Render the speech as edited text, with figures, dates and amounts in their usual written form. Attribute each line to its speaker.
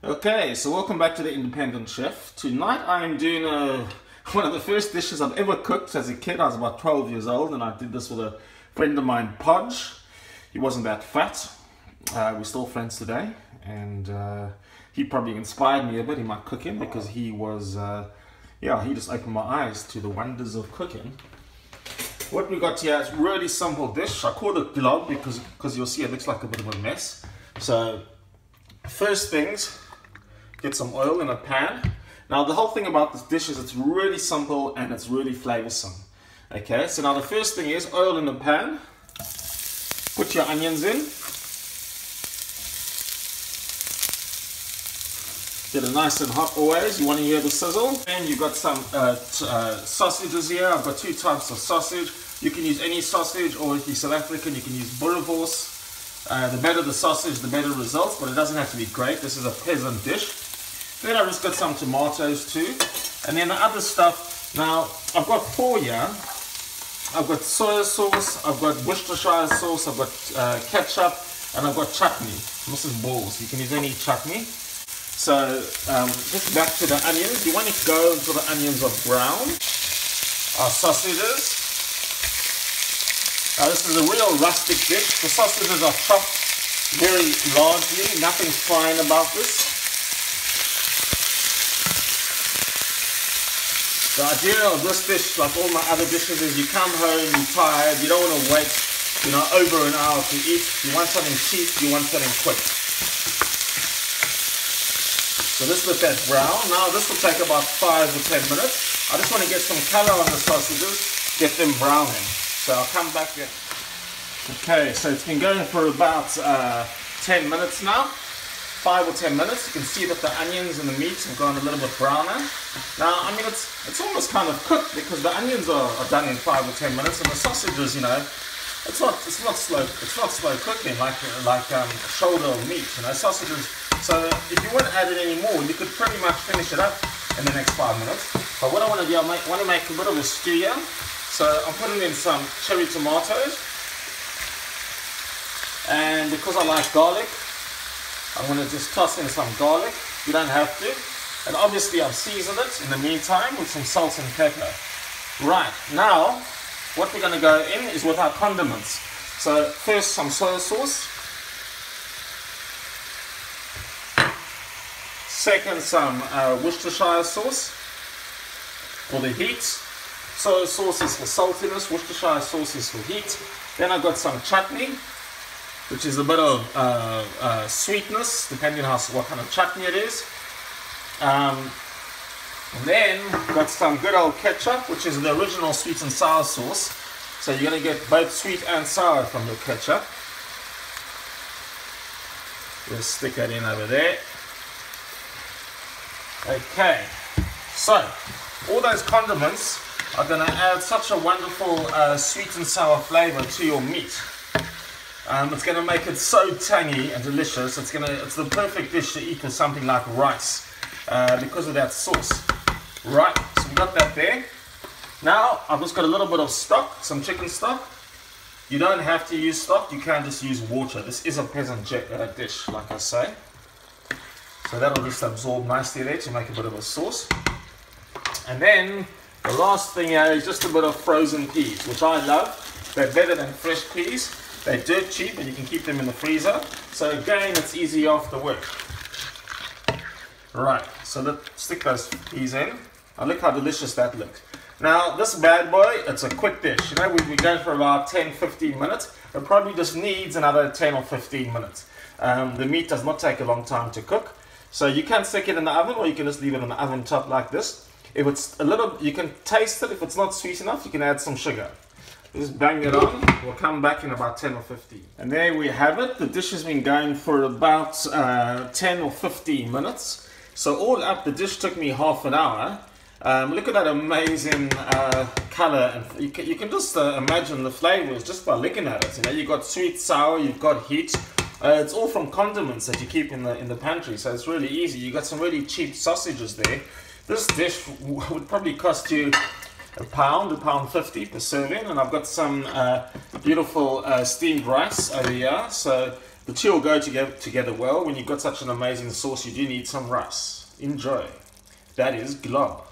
Speaker 1: Okay, so welcome back to the Independent Chef. Tonight I'm doing one of the first dishes I've ever cooked as a kid. I was about 12 years old and I did this with a friend of mine, Podge. He wasn't that fat. We're still friends today, and he probably inspired me a bit in my cooking because he was, he just opened my eyes to the wonders of cooking. What we got here is a really simple dish. I call it Glob because you'll see it looks like a bit of a mess. So first things, get some oil in a pan. Now the whole thing about this dish is it's really simple and it's really flavoursome. Okay, so now the first thing is oil in the pan. Put your onions in. Get it nice and hot always. You want to hear the sizzle. And you've got some sausages here. I've got two types of sausage. You can use any sausage, or if you're South African you can use boerewors. The better the sausage, the better results, but it doesn't have to be great. This is a peasant dish. Then I've just got some tomatoes too. And then the other stuff, now I've got four here. I've got soy sauce, I've got Worcestershire sauce, I've got ketchup, and I've got chutney. This is balls, you can use any chutney. So just back to the onions. You want to go until the onions are brown. Our sausages. Now this is a real rustic dish. The sausages are chopped very largely, nothing fine about this. The idea of this dish, like all my other dishes, is you come home, you're tired, you don't want to wait, over an hour to eat. You want something cheap, you want something quick. So this with that brown. Now this will take about 5 or 10 minutes. I just want to get some color on the sausages, get them browning. So I'll come back in. Okay, so it's been going for about 10 minutes now. 5 or 10 minutes. You can see that the onions and the meat have gone a little bit browner. Now, I mean, it's almost kind of cooked because the onions are done in 5 or 10 minutes, and the sausages, it's not slow cooking like shoulder meat, sausages. So if you want to add it any more, you could pretty much finish it up in the next 5 minutes. But what I want to do, I want to make a bit of a stew here. So I'm putting in some cherry tomatoes, and because I like garlic, I'm going to just toss in some garlic. You don't have to. And obviously I've seasoned it in the meantime with some salt and pepper. Right, now what we're going to go in is with our condiments. So first some soy sauce. Second some Worcestershire sauce for the heat. Soy sauce is for saltiness, Worcestershire sauce is for heat. Then I've got some chutney, which is a bit of sweetness, depending on what kind of chutney it is. And then got some good old ketchup, which is the original sweet and sour sauce. So you're going to get both sweet and sour from your ketchup. Just stick that in over there. Okay, so all those condiments are going to add such a wonderful sweet and sour flavor to your meat. It's going to make it so tangy and delicious. It's the perfect dish to eat with something like rice because of that sauce. Right, so we got that there. Now I've just got a little bit of stock, some chicken stock. You don't have to use stock, you can just use water. This is a peasant dish, like I say. So that'll just absorb nicely there to make a bit of a sauce. And then the last thing here is just a bit of frozen peas, which I love. They're better than fresh peas. They're dirt cheap and you can keep them in the freezer. So again, it's easy after work. Right, so let's stick those peas in. Now look how delicious that looks. Now this bad boy, it's a quick dish. We've been going for about 10-15 minutes. It probably just needs another 10 or 15 minutes. The meat does not take a long time to cook. So you can stick it in the oven, or you can just leave it on the oven top like this. If it's you can taste it. If it's not sweet enough, you can add some sugar. Just bang it on. We'll come back in about 10 or 15. And there we have it. The dish has been going for about 10 or 15 minutes. So all up, the dish took me half an hour. Look at that amazing color, and you can just imagine the flavors just by looking at it. You've got sweet, sour, you've got heat. It's all from condiments that you keep in the pantry, so it's really easy. You've got some really cheap sausages there. This dish would probably cost you £1.50 per serving, and I've got some beautiful steamed rice over here. So The two will go together well. When you've got such an amazing sauce, you do need some rice. Enjoy. That is glob.